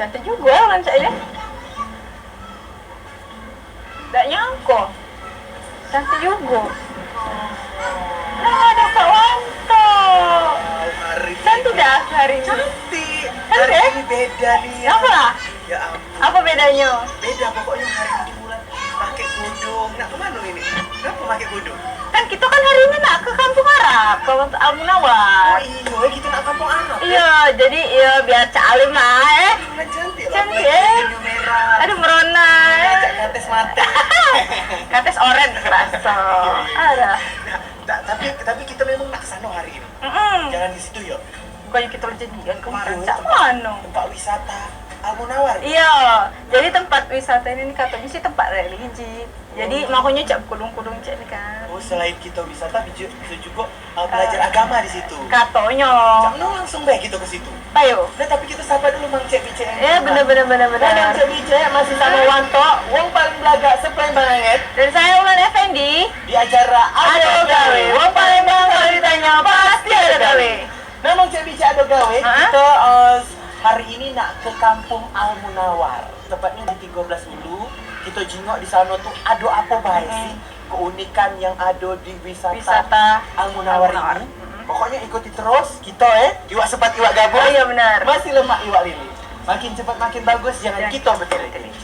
Cantik juga lancar ini. Tak nyangka. Cantik juga. Nah, ada Pak Wanto. Cantik dah hari ini. Cantik. Cantik? Hari ini beda nih. Apa? Ya ampun. Apa bedanya? Beda pokoknya hari ini Wulan pakai kudung. Nak kemana ini? Kenapa pakai kudung? Kan kita kan hari ini nak ke Kampung Arab, ke Al Oh Munawar. iya, kita nak kampung Arab. Iya, jadi ya biar Cak Alim lah Wulan cantik lah. Cantik, Bajunya merah. Aduh merona. Cak kates mata. Kates oren kerasa. Ada. Nah, tapi kita memang nak kesana hari ini. Jangan di situ yuk. Bukannya kita jadian kemarin Itu Cak mana? Tempat wisata Al Munawar. Iya, jadi tempat wisata ini katanya sih tempat religi. Jadi makanya Cak kudung-kudung Cak ini kan. Oh, selain kita wisata bisa juga belajar agama di situ. Katanya. Cak no langsung baik kita ke situ. Ayo. Nah, tapi kita sapa dulu Mang Cek Bice. Ya bener. Nah, Mang Cek Bice masih sama Wanto, wong paling belaga sepleng banget Dan saya Ulan Effendi. di acara Ado Gawe. Wong Palembang kalau ditanya pasti ada gawe. Nah, Mang Cek Bice Ado Gawe, Hah? kita hari ini nak ke Kampung Al Munawar. Tepatnya di 13 Ulu. Kita jengok di sana tuh ada apa baik sih keunikan yang ada di wisata Al Munawar ini. Pokoknya ikuti terus kita iwak sepat iwak gabus. Oh iya benar. Masih lemak iwak lili. Makin cepat makin bagus, jangan kita betul.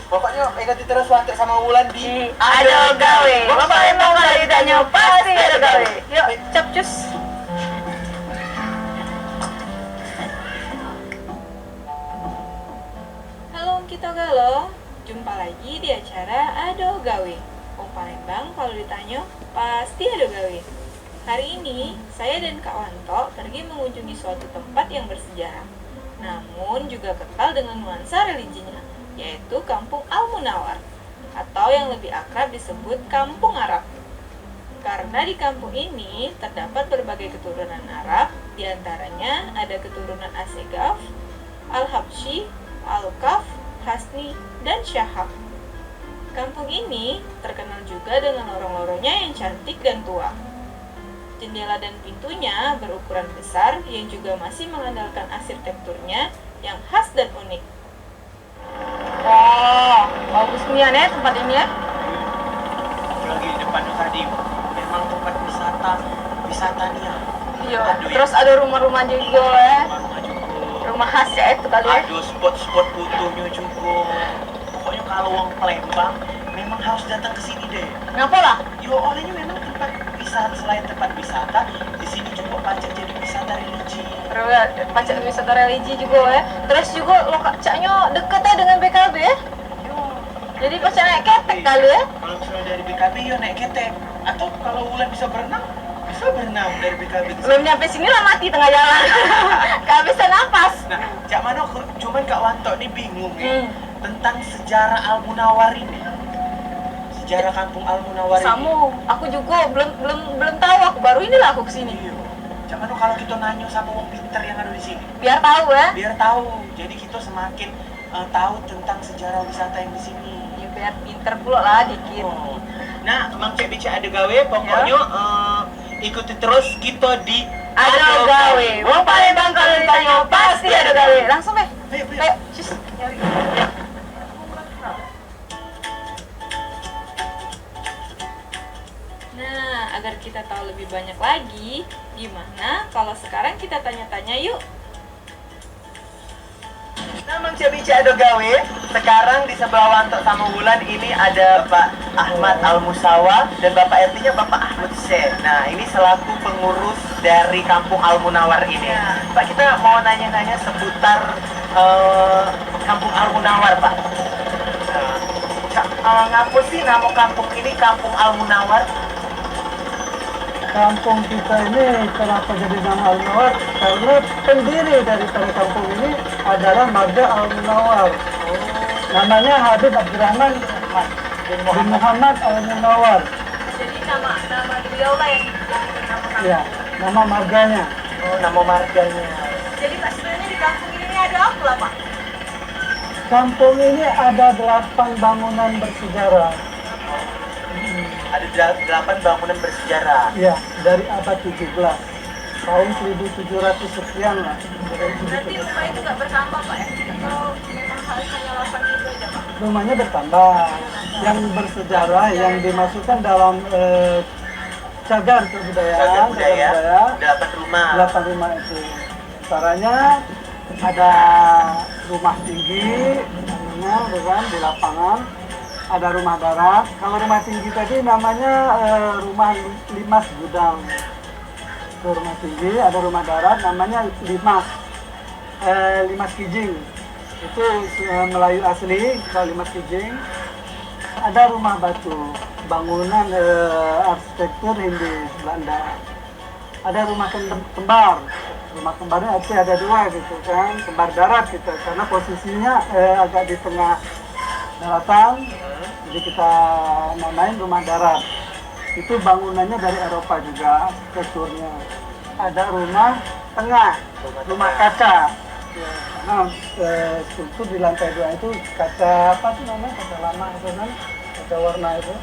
Pokoknya ikuti terus Wanto sama Wulan di Ado Gawe. Wong Palembang kalau ditanya pasti ada gawe. Yuk, capcus. Halo kita Galo, jumpa lagi di acara Ado Gawe. Wong Palembang kalau ditanya pasti ada gawe. Hari ini saya dan Kak Wanto pergi mengunjungi suatu tempat yang bersejarah, namun juga kental dengan nuansa religinya, yaitu Kampung Al Munawar atau yang lebih akrab disebut Kampung Arab. Karena di kampung ini terdapat berbagai keturunan Arab, diantaranya ada keturunan Asegaf, Al-Habsyi, Al-Kaf, Hasni, dan Syahab. Kampung ini terkenal juga dengan lorong-lorongnya yang cantik dan tua. Jendela dan pintunya berukuran besar yang juga masih mengandalkan arsitekturnya yang khas dan unik. Oh, bagus nih ya tempat ini ya. lagi di depan tadi. Memang tempat wisata nih ya. Iya. Aduh, Terus ada rumah-rumah juga ya. Rumah juga. Rumah khas ya itu kali ya. Ada spot-spot fotonya juga. Pokoknya kalau orang Palembang memang harus datang ke sini deh. Ngapa lah? Yo, olehnya memang tempat wisata, selain tempat wisata, di sini juga pacak jadi wisata religi. Pacak wisata religi juga ya. Terus juga lokasinya deket ya dengan BKB ya. Yo, Jadi pacak naik ketek kali ya. kalau misalnya dari BKB yo naik ketek. Atau kalau Wulan bisa berenang dari BKB. Belum nyampe sini lah mati tengah jalan. Gak bisa nafas. Nah, Cak Mano cuman Kak Wanto nih bingung nih tentang sejarah Al Munawar ini. Sejarah Kampung Al Munawar ini. Samu, aku juga belum tahu. Aku baru inilah aku kesini. Iya. Cak Mano kalau kita nanya sama orang pinter yang ada di sini, Biar tahu ya. biar tahu. Jadi kita semakin tahu tentang sejarah wisata yang di sini. Ya biar pinter pula lah dikit. Oh. Nah, Mang Cek Bice Ado Gawe, pokoknya ikuti terus kita di Ado Gawe. Wong Palembang kalau ditanya pasti ada gawe. Langsung deh. Ayo. Ayo, cis. Nyari. Nah, agar kita tahu lebih banyak lagi, gimana kalau sekarang kita tanya-tanya yuk? Nah, Mang Cek Bice Ado Gawe, sekarang di sebelah Wanto sama Wulan ini ada Pak Ahmad Al-Musawa dan Bapak RT-nya Bapak Ahmad Syekh. Nah, ini selaku pengurus dari Kampung Al Munawar ini. Pak, kita mau nanya-nanya seputar Kampung Al Munawar, Pak. Ngapa sih nama kampung ini Kampung Al Munawar? Kampung kita ini kenapa jadi nama Al Munawar? Karena pendiri daripada kampung ini adalah Marga Al Munawar. Namanya Habib Abdurrahman bin Muhammad Al Munawar. Jadi nama beliau lah yang dinamakan. Ya, nama marganya. Oh, nama marganya. Jadi Pak sebenarnya di kampung ini ada apa lah Pak? Kampung ini ada 8 bangunan bersejarah. Ada 8 bangunan bersejarah. Ya, dari abad 17. Tahun 1700 sekian lah. Berarti rumah itu nggak bertambah Pak ya? Atau memang hanya 8 gitu aja Pak. Rumahnya bertambah. Yang bersejarah yang dimasukkan dalam cagar kebudayaan, Cagar budaya, budaya, 8 rumah. 8 rumah itu. Antaranya ada rumah tinggi, namanya bukan di lapangan. Ada rumah darat. Kalau rumah tinggi tadi namanya rumah Limas Gudang. Itu rumah tinggi, ada rumah darat namanya Limas. Limas Kijing. Itu Melayu asli, kalau Limas Kijing. Ada rumah batu, bangunan arsitektur Hindia Belanda. Ada rumah kembar. Rumah kembarnya ada 2 gitu kan, kembar darat gitu, karena posisinya agak di tengah daratan, jadi kita namain rumah darat. Itu bangunannya dari Eropa juga, arsitekturnya. Ada rumah tengah, rumah kaca. Ya, karena struktur di lantai 2 itu kaca apa tuh namanya, kaca lama itu kan, kaca warna itu.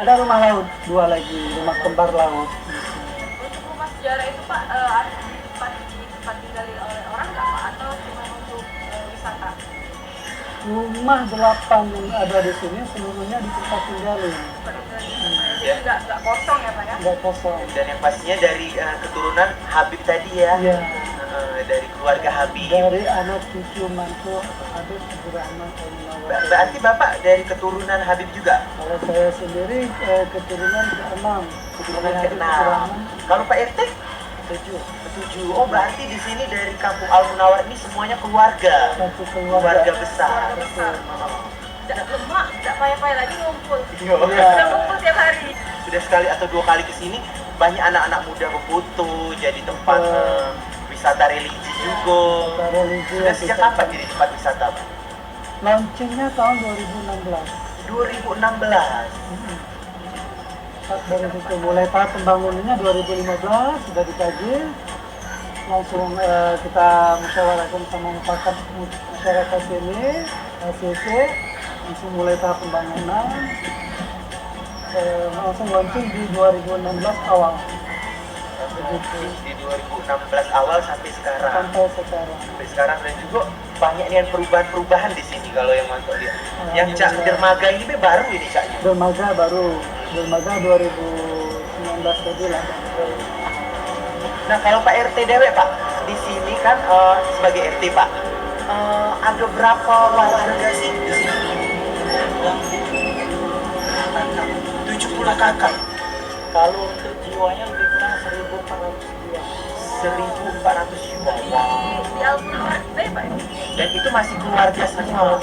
Ada rumah laut, 2 lagi, rumah kembar laut. Untuk rumah sejarah itu Pak, ada di tempat tinggal oleh orang nggak Pak? Atau cuma untuk wisata? Rumah 8 yang ada di sini seluruhnya di tempat tinggalin, Jadi nggak kosong ya Pak ya? nggak kosong. Dan yang pastinya dari keturunan Habib tadi ya. Iya, Dari keluarga Habib. dari anak cucu mantu Habib Abdurrahman Al-Munawwar. Berarti Bapak dari keturunan Habib juga? Kalau saya sendiri keturunan ke-6. Keturunan ke-6. Kalau Pak RT? 7. 7. Oh, berarti di sini dari Kampung Al-Munawwar ini semuanya keluarga. Satu Keluarga keluarga. besar. Keluarga besar. Tidak lemak, tidak payah-payah lagi ngumpul. Iya. Sudah ngumpul tiap hari. Sudah sekali atau 2 kali ke sini banyak anak-anak muda berfoto, jadi tempat wisata religi juga. Wisata religi. Sudah sejak kapan jadi tempat wisata, Pak? Launchingnya tahun 2016. 2016. Dari situ mulai tahap pembangunannya 2015 sudah dikaji, langsung kita musyawarahkan sama masyarakat sini, LCC, langsung mulai tahap pembangunan, langsung launching di 2016 awal. Di 2016 awal sampai sekarang. Sampai sekarang dan juga banyak nih perubahan-perubahan di sini kalau yang mantap lihat. Yang Cak dermaga ini be baru ini Caknya. Dermaga baru, dermaga 2019 tadi lah. Nah kalau Pak RT dewe Pak, di sini kan sebagai RT Pak, ada berapa warga sih di sini? 70 kakak. Kalau untuk jiwanya lebih kurang 1.400 jiwa. 1.400 jiwa. Wow. Di Al-Munawwar ya Pak? Dan itu masih keluarga semua.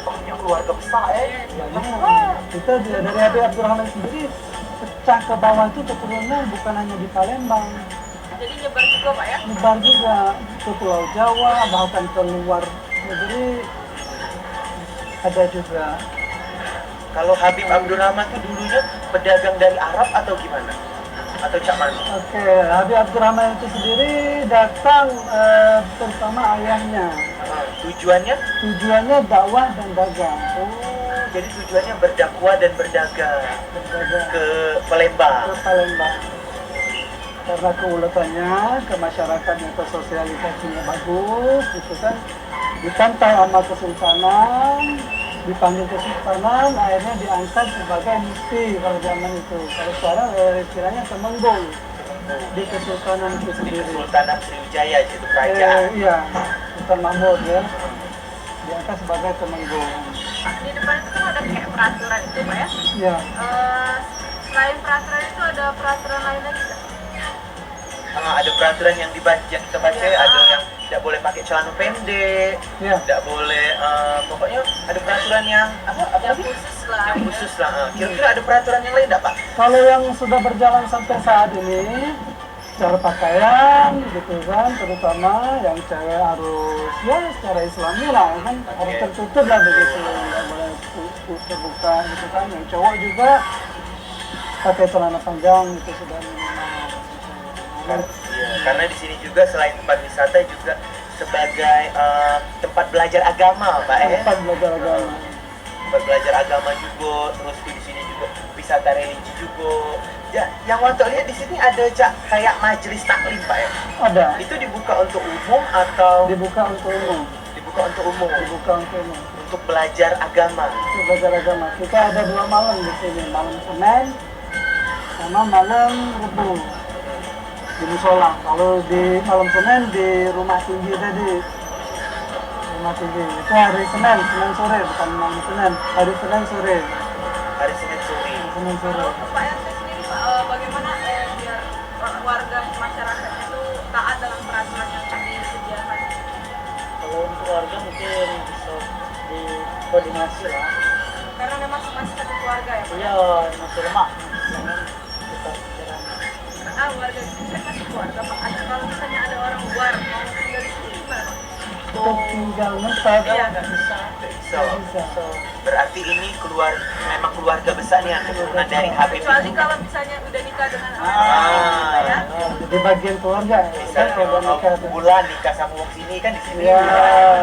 Banyak keluarga besar Kita dari Habib Abdurrahman sendiri pecah ke bawah itu keturunan bukan hanya di Palembang, Jadi nyebar juga Pak ya? nyebar juga ke Pulau Jawa, bahkan ke luar negeri ada juga. Kalau Habib Abdurrahman itu dulunya pedagang dari Arab atau gimana? Atau Cak mana? Oke, Habib Abdurrahman itu sendiri datang bersama ayahnya. Tujuannya? Tujuannya dakwah dan dagang. Oh, jadi tujuannya berdakwah dan berdagang Berdagang ke Palembang. ke Palembang. Karena keuletannya, ke masyarakatnya, ke sosialisasinya bagus, gitu kan. Ditantang sama kesultanan, dipanggil kesultanan, akhirnya diangkat sebagai mufti kalau zaman itu. Kalau sekarang istilahnya temenggung di kesultanan itu Di sendiri. Kesultanan Sriwijaya itu kerajaan. Iya, Sultan Mahmud ya, diangkat sebagai temenggung. Di depan itu kan ada kayak peraturan itu Pak ya? Iya, Selain peraturan itu ada peraturan lain lagi nggak? Ada peraturan yang yang kita baca, ada yang tidak boleh pakai celana pendek, iya. tidak boleh, pokoknya ada peraturan yang apa Yang lagi? khusus lah. Yang khusus lah. Kira-kira ada peraturan yang lain tidak Pak? Kalau yang sudah berjalan sampai saat ini, cara pakaian gitu kan, terutama yang cewek harus ya secara Islami lah kan, harus Oke. tertutup lah begitu, nggak boleh terbuka gitu kan. Yang cowok juga pakai celana panjang itu sudah minimal. Karena di sini juga selain tempat wisata juga sebagai tempat belajar agama, Pak ya. Tempat belajar agama. Tempat belajar agama juga, terus tuh di sini juga wisata religi juga. Ya, yang waktu lihat di sini ada kayak majelis taklim, Pak ya. Ada, Itu dibuka untuk umum atau dibuka untuk umum. dibuka dibuka untuk umum, dibuka untuk umum. untuk belajar agama. Untuk belajar agama. Kita ada 2 malam di sini, malam Senin sama malam Rebu di musola. Kalau di malam Senin di rumah tinggi tadi, rumah tinggi itu hari Senin sore, bukan malam Senin, hari Senin sore. Hari Senin sore. Senin sore. Kalau Pak RT sendiri Pak, bagaimana biar warga masyarakat itu taat dalam peraturan yang disediakan? Kalau untuk warga mungkin bisa dikoordinasi lah. Karena memang masih satu keluarga ya Pak? Iya, masih lemak. Jangan kita pikiran. Warga di sini kan masih keluarga Pak. Kalau misalnya ada orang luar mau tinggal di sini gimana Pak? Untuk tinggal menetap Iya. Nggak bisa. So, bisa. So, berarti ini memang keluarga besar nih yang keturunan dari Habib Kecuali itu. kalau misalnya udah nikah dengan anak Ah, ya. Di bagian keluarga Bisa ya, kalau nikah tuh. bulan nikah sama wong sini kan di sini. Ya,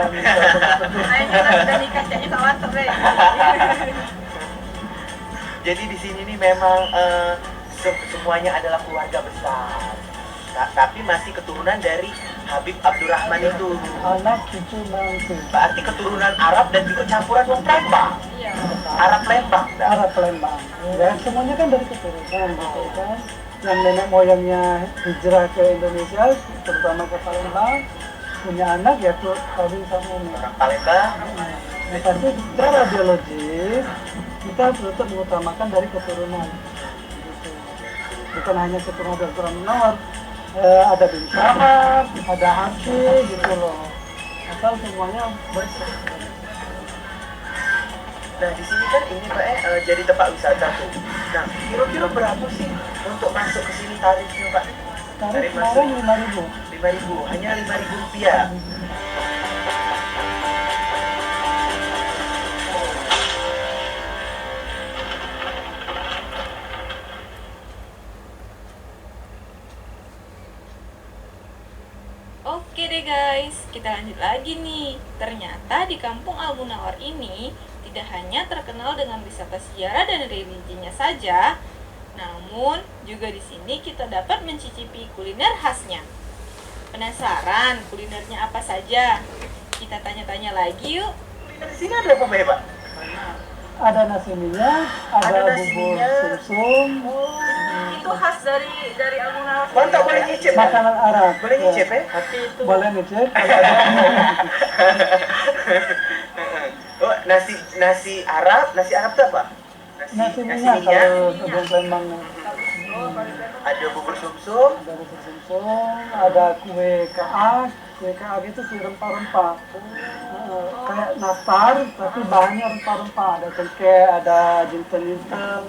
bisa betul-betul. Kayaknya kalau udah nikah kayaknya kawan deh. Jadi di sini nih memang semuanya adalah keluarga besar. Tapi masih keturunan dari Habib Abdurrahman itu. Anak cucu mantu. Berarti keturunan Arab dan juga campuran wong Palembang. Iya. Arab Lembang. Arab Palembang. Ya, semuanya kan dari keturunan gitu kan. Yang nenek moyangnya hijrah ke Indonesia, terutama ke Palembang, punya anak ya tuh tadi sama ini. Orang Palembang. Nah, tapi secara biologis kita tetap mengutamakan dari keturunan. Gitu. Bukan hanya keturunan dari Quran Munawar, ada bin Syahab, ada Habsyi gitu loh. Asal semuanya bersih. Nah di sini kan ini Pak jadi tempat wisata tuh. Nah kira-kira berapa sih untuk masuk ke sini tarifnya Pak? Tarif kemarin 5.000. 5.000, hanya 5.000 rupiah. Oke deh guys, kita lanjut lagi nih. Ternyata di kampung Al Munawar ini tidak hanya terkenal dengan wisata sejarah dan religinya saja, namun juga di sini kita dapat mencicipi kuliner khasnya. Penasaran kulinernya apa saja? Kita tanya-tanya lagi yuk. Di sini ada apa Pak? Ada nasi minyak, ada Ada nasi bubur minyak. sumsum, Itu khas dari Al Munawar. Mantap, boleh nyicip. makanan Arab. Boleh nyicip ya? tapi itu Boleh ngecek. Kalau ada. Oh, nasi Arab itu apa? Nasi minyak kalau kebun Palembang. Ada bubur sumsum, Ada bubur sumsum, ada kue kaak. Kue kaak itu kue rempah-rempah. Kayak nastar, tapi bahannya rempah-rempah. Ada cengkeh, ada jinten-jinten.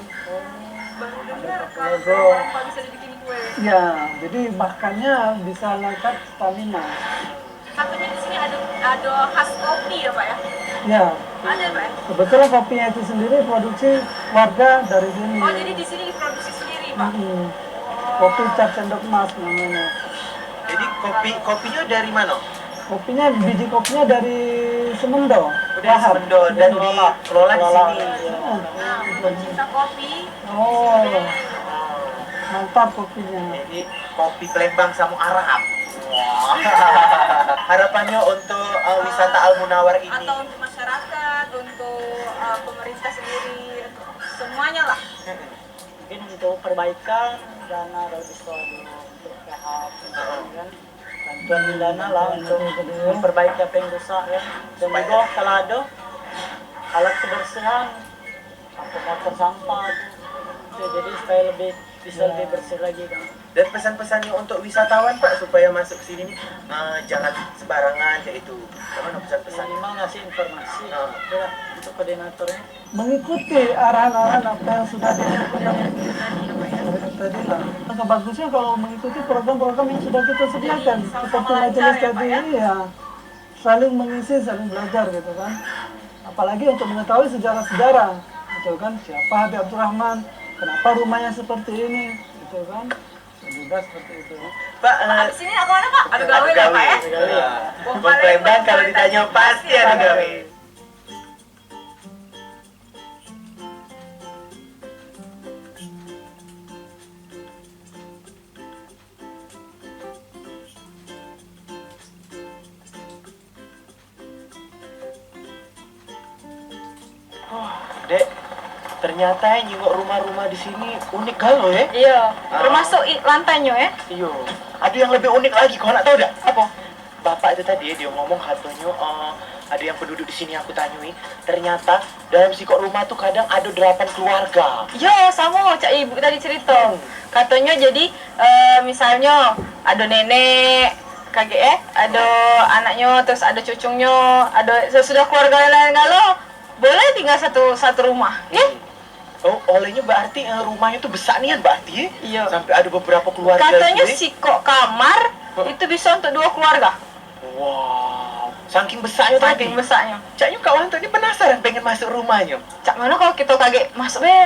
Baru Ada dengar kapulaga. kalau rempah bisa dibikin kue. Ya, jadi makannya bisa ngangkat stamina. Katanya di sini ada khas kopi ya Pak ya? Ya, Ada Pak ya? kebetulan kopinya itu sendiri produksi warga dari sini. Oh jadi di sini diproduksi sendiri Pak? Kopi cap sendok emas namanya. jadi kopinya dari mana? Kopinya, biji kopinya dari Semendo. Udah Semendo dan dikelola di sini. Nah untuk cinta kopi Oh, mantap kopinya. Jadi kopi Palembang sama Arab. Wah. Harapannya untuk wisata Al Munawar ini. atau untuk masyarakat, untuk pemerintah sendiri, semuanya lah. mungkin untuk perbaikan dana dari untuk PH kan bantuan dana lah untuk memperbaiki apa yang rusak ya. Dan juga kalau ada alat kebersihan sampai motor sampah tuh. Jadi supaya bisa lebih bersih lagi kan. Dan pesan-pesannya untuk wisatawan Pak supaya masuk ke sini nih, jangan sembarangan kayak itu. Gimana pesan-pesan? Minimal ngasih informasi ya, untuk koordinatornya. Mengikuti arahan-arahan apa yang sudah dilakukan tadi lah. Maka bagusnya kalau mengikuti program-program yang sudah kita sediakan, seperti majelis tadi ya, saling mengisi, saling belajar gitu kan. Apalagi untuk mengetahui sejarah-sejarah, gitu kan. Siapa Habib Abdurrahman, kenapa rumahnya seperti ini, gitu kan. Juga seperti itu. Pak, Abis ini aku mana Pak? Ada gawe lah Pak ya? Wong Palembang kalau ditanya pasti ada gawe. Dek, ternyata nyingok rumah-rumah di sini unik galo ya. Iya, termasuk lantainya ya. Iya. Ada yang lebih unik lagi, kau nak tahu dak? Apa? Bapak itu tadi dia ngomong katanya ada yang penduduk di sini aku tanyui. Ternyata dalam sikok rumah tuh kadang ada 8 keluarga. Iya, sama cak ibu tadi cerita. Katanya jadi misalnya ada nenek, kakek ada anaknya, terus ada cucunya, ada sesudah keluarga lain galo, boleh tinggal satu rumah. Ya? Oh, olehnya berarti rumahnya tuh besar nih berarti. Iya. Sampai ada beberapa keluarga. Katanya gitu, sikok kamar itu bisa untuk 2 keluarga. wow, saking besarnya tadi. Saking besarnya. Caknya kawan tuh ini penasaran pengen masuk rumahnya. Cak mana kalau kita kaget masuk be?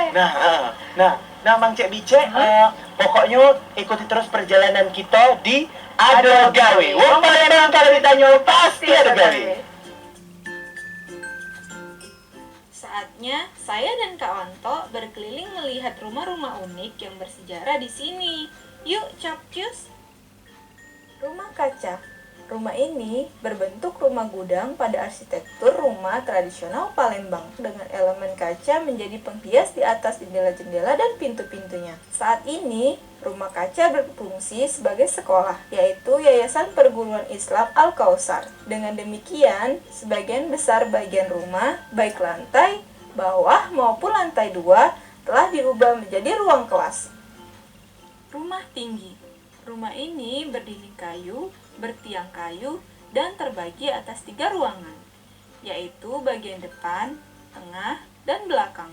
Nah, Mang Cek Bice, pokoknya ikuti terus perjalanan kita di Ado Gawe. Wong Palembang kalau ditanya pasti ada gawe. Saatnya saya dan Kak Wanto berkeliling melihat rumah-rumah unik yang bersejarah di sini. Yuk, capcus! Rumah kaca. Rumah ini berbentuk rumah gudang pada arsitektur rumah tradisional Palembang dengan elemen kaca menjadi penghias di atas jendela-jendela dan pintu-pintunya. Saat ini, rumah kaca berfungsi sebagai sekolah, yaitu Yayasan Perguruan Islam Al-Kausar. Dengan demikian, sebagian besar bagian rumah, baik lantai, bawah maupun lantai 2, telah diubah menjadi ruang kelas. Rumah tinggi. Rumah ini berdinding kayu, bertiang kayu, dan terbagi atas 3 ruangan, yaitu bagian depan, tengah, dan belakang.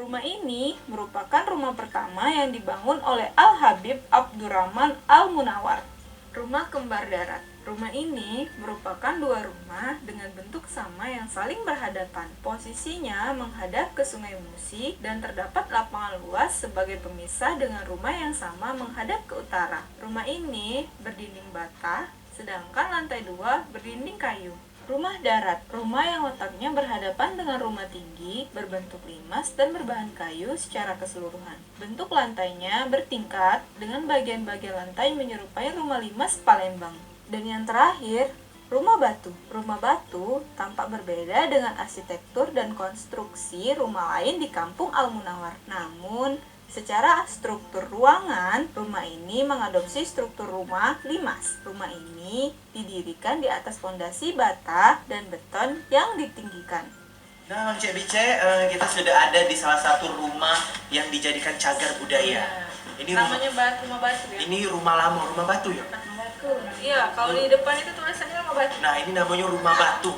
Rumah ini merupakan rumah pertama yang dibangun oleh Al-Habib Abdurrahman Al-Munawar. Rumah kembar darat. Rumah ini merupakan 2 rumah dengan bentuk sama yang saling berhadapan. Posisinya menghadap ke Sungai Musi dan terdapat lapangan luas sebagai pemisah dengan rumah yang sama menghadap ke utara. Rumah ini berdinding bata, sedangkan lantai 2 berdinding kayu. Rumah darat, rumah yang letaknya berhadapan dengan rumah tinggi, berbentuk limas dan berbahan kayu secara keseluruhan. Bentuk lantainya bertingkat dengan bagian-bagian lantai menyerupai rumah limas Palembang. Dan yang terakhir, rumah batu. Rumah batu tampak berbeda dengan arsitektur dan konstruksi rumah lain di kampung Al-Munawar. Namun, secara struktur ruangan, rumah ini mengadopsi struktur rumah limas. Rumah ini didirikan di atas fondasi bata dan beton yang ditinggikan. Nah, Mang Cek Bice, kita sudah ada di salah satu rumah yang dijadikan cagar budaya. Ini Namanya rumah batu ya? Ini rumah lama, rumah batu ya? Iya, kalau di depan itu tulisannya rumah batu. Nah, ini namanya rumah batu.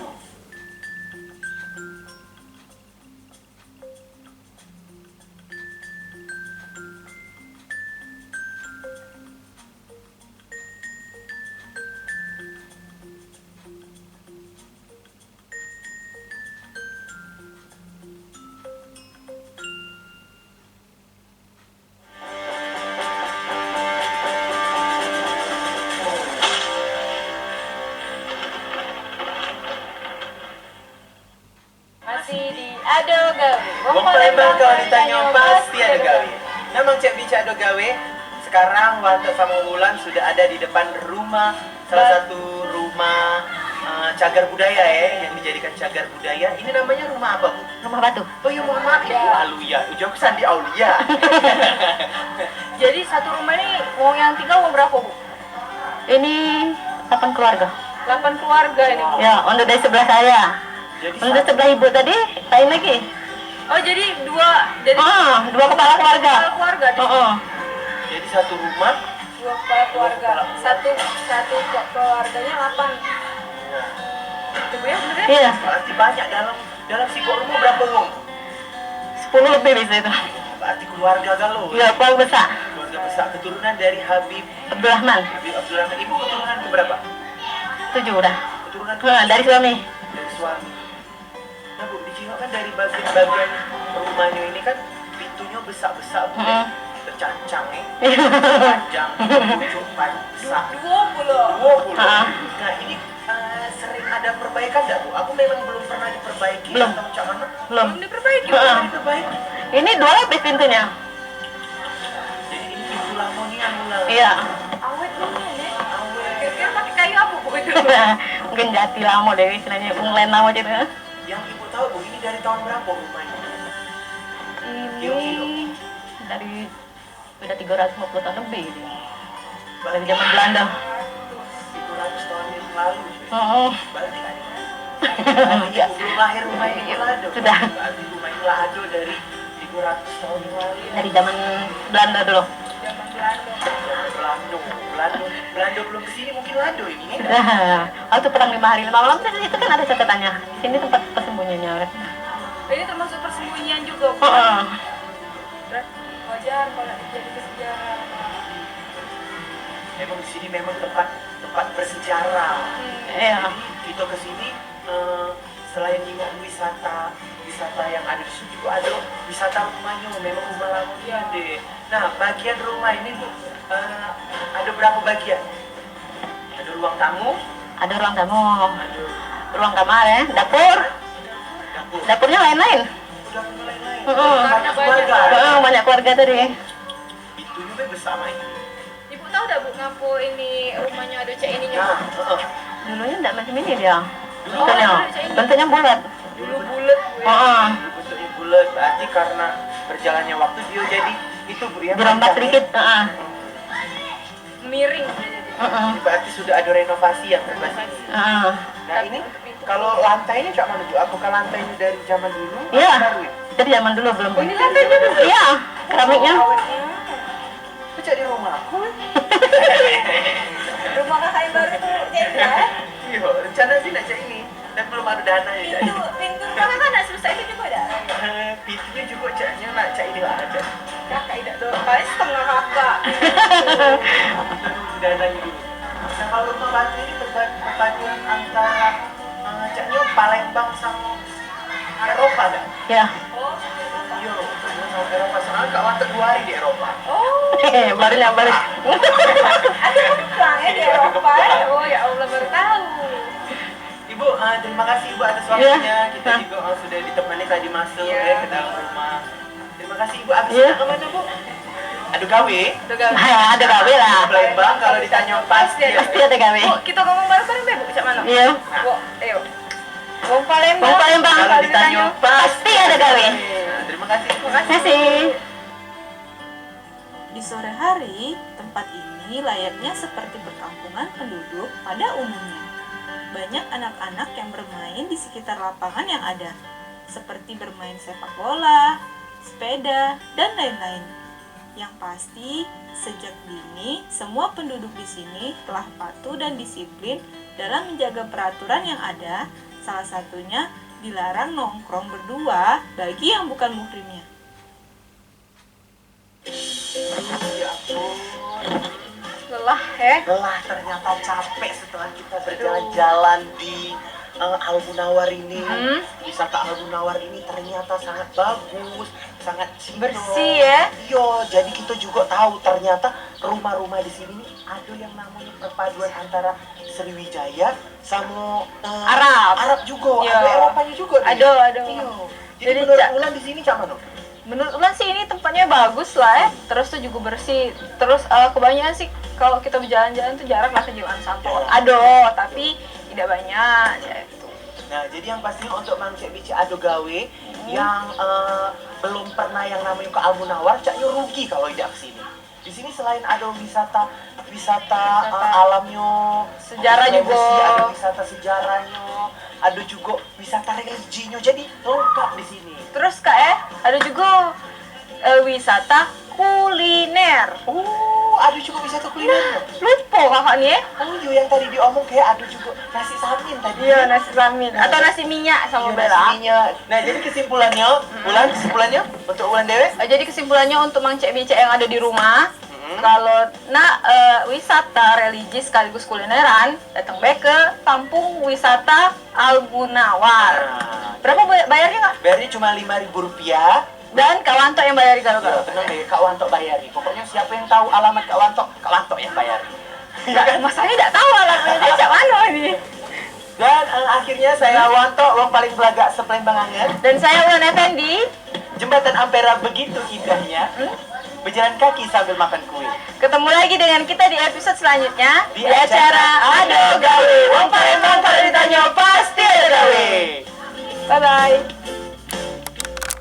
Masih di Ado Gawe. Wong Palembang kalau ditanya pasti ada gawe. Nah, Mang Cek Bice Ado Gawe. Sekarang Wanto sama Wulan sudah ada di depan rumah, salah satu rumah cagar budaya ya, yang dijadikan cagar budaya. Ini namanya rumah apa, Bu? Rumah batu. Oh iya, mohon maaf, Ibu Aluya. Ujung Sandi Aulia. Jadi satu rumah ini wong yang tinggal wong berapa, Bu? Ini 8 keluarga. 8 keluarga ini, Bu. Ya, untuk dari sebelah saya. Jadi Untuk sebelah ibu tadi, lain lagi. Oh, jadi dua Dua kepala keluarga. kepala keluarga. jadi satu rumah. 2 kepala keluarga. Satu keluarganya 8. Itu Bu ya, bener ya? Iya, Berarti banyak dalam sikok rumah berapa wong? 10 lebih bisa itu. Berarti keluarga galo. Iya, keluarga besar. Keluarga besar, keturunan dari Habib Abdurrahman. Abdurrahman. Ibu keturunan ke berapa? 7 udah. Keturunan Dari suami. dari suami. Nah, Bu, di Cina kan dari bagian-bagian rumahnya ini kan pintunya besar-besar, Bu. Tercancang nih. Panjang, ujung besar. 20. 20. Nah, ini sering ada perbaikan nggak, Bu? Aku memang belum pernah diperbaiki. Belum. Atau macam mana? Belum. Belum diperbaiki. Belum diperbaiki. Ini 2 lapis pintunya. Jadi ini pintu lama nih yang ulang. Iya. Awet banget ya. Kira-kira pakai kayu apa, Bu itu? Mungkin jati lama deh istilahnya. Lain lama gitu. Yang Ibu tahu, Bu, ini dari tahun berapa rumahnya? Kilo-kilo. Ini dari udah 350 tahun lebih dia. Dari zaman Belanda. 300 tahun yang lalu. Oh, Berarti kan? Berarti belum lahir rumah ini Lado. Sudah. Berarti rumah ini Lado dari 300 tahun yang lalu. dari zaman Belanda dulu. Zaman Belanda. Belanda belum kesini mungkin Lado ini. Sudah. Waktu perang 5 hari 5 malam kan itu kan ada catatannya. Sini tempat persembunyiannya. Ini termasuk persembunyian juga. Bu. Heeh. Wajar kalau jadi ke sejarah. Memang di sini memang tempat bersejarah. Iya. Jadi kita kesini selain nengok wisata yang ada di sini juga ada wisata rumahnya, memang rumah lamanya deh. Nah, bagian rumah ini tuh ada berapa bagian? Ada ruang tamu, Ada ruang tamu, ada ruang kamar ya, dapur. dapur, Dapurnya lain-lain. udah lain-lain. Heeh. Banyak keluarga. Heeh, banyak keluarga tadi. Itu juga bersama ini. Ibu tahu dah Bu ngapu ini rumahnya ada cek ininya? Nah, Dulunya enggak macam ini dia. Bentuknya bulat. Dulu bulat Bu ya. Heeh. bentuknya bulat, berarti karena berjalannya waktu dia jadi itu Bu ya. Dirambah panjang, sedikit, ya? heeh. Miring dia jadi. Heeh. Berarti sudah ada renovasi yang terbatas. Heeh. Nah ini kalau lantainya cak mana Bu? Apakah lantainya dari zaman dulu? atau Iya. baru ya? Dari zaman dulu belum. Oh, ini lantainya dulu? Iya, keramiknya. Itu cak di rumah aku. Rumah kakak yang baru tuh cek ya. Iya, rencana sih nak cak ini. Dan belum ada dana ya cak. Pintu rumah kakak nak selesai itu juga ada. Pintunya juga caknya nak cak ini lah aja. Kakak tidak tuh, paling setengah kakak. Dananya dulu. Nah kalau rumah batu ini perpaduan antara caknya Palembang sama Eropa dah. Ya. Oh, Iya, Palembang sama Eropa. Soalnya Kak Wanto 2 hari di Eropa. oh, Baru yang balik. ada perang ya di Eropa. Oh ya Allah baru tahu. Ibu, terima kasih Ibu atas waktunya. Kita juga sudah ditemani tadi masuk Iya. ya ke dalam rumah. Terima kasih Ibu. Abis Iya. nak kemana Bu? Aduh gawe. Ada gawe lah. Palembang kalau ditanya pasti. Pasti ada gawe. Bu, kita ngomong bareng-bareng deh Bu, cak mana? Iya. Bu, ayo. Wong Palembang. Wong Palembang. Kalau ditanya Pasti ada gawe. Terima kasih. Terima kasih. Di sore hari, tempat ini layaknya seperti perkampungan penduduk pada umumnya. Banyak anak-anak yang bermain di sekitar lapangan yang ada, seperti bermain sepak bola, sepeda, dan lain-lain. Yang pasti, sejak dini, semua penduduk di sini telah patuh dan disiplin dalam menjaga peraturan yang ada, salah satunya dilarang nongkrong berdua bagi yang bukan muhrimnya. Ya ampun. Lelah ya? Lelah ternyata capek setelah kita berjalan-jalan di Al Munawar ini. Wisata Al Munawar ini ternyata sangat bagus, sangat cino. Bersih ya? Iya, jadi kita juga tahu ternyata rumah-rumah di sini ada yang namanya perpaduan antara Sriwijaya sama Arab juga. Iya. Ada Eropanya juga. deh. Ada. Iya. Jadi Jadi, menurut Cak, Ulan di sini cak mana? menurut Ulan sih ini tempatnya bagus lah ya. Terus tuh juga bersih. Terus kebanyakan sih kalau kita berjalan-jalan tuh jarang lah kejiwaan sampah. Ada, tapi tidak banyak ya itu. Nah, jadi yang pastinya untuk Mang Cek Bici Ado Gawe yang belum pernah yang namanya ke Al Munawar, caknya rugi kalau tidak ke sini. Di sini selain ada wisata alamnya, Sejarah ada juga. ada wisata sejarahnya, ada juga wisata religinya. Jadi lengkap di sini. Terus Kak ada juga wisata kuliner. Oh, ada juga wisata kulinernya. Lupa kakak nih ya? Oh, iya yang tadi diomong kayak ada juga nasi samin tadi. Iya, nasi ramin atau nasi minyak sama Iya, Bella. nasi minyak. Nah, jadi kesimpulannya, kesimpulannya untuk Ulan Dewe, Jadi kesimpulannya untuk Mang Cek Bice yang ada di rumah, kalau nak wisata religi sekaligus kulineran, datang baik ke kampung wisata Al Munawar. nah, Berapa bayarnya Kak? bayarnya cuma Rp5.000. Dan Kak Wanto yang bayari kalau Tenang deh, Kak Wanto bayari. Pokoknya siapa yang tahu alamat Kak Wanto yang bayari. Enggak, masalahnya tidak tahu alamatnya cak mana ini. Dan akhirnya saya Wanto, wong paling belaga sepelembang anget. Dan saya Ulan Effendi. Jembatan Ampera begitu indahnya. Berjalan kaki sambil makan kue. Ketemu lagi dengan kita di episode selanjutnya Di acara Ado Gawe. Wong Palembang kalau ditanya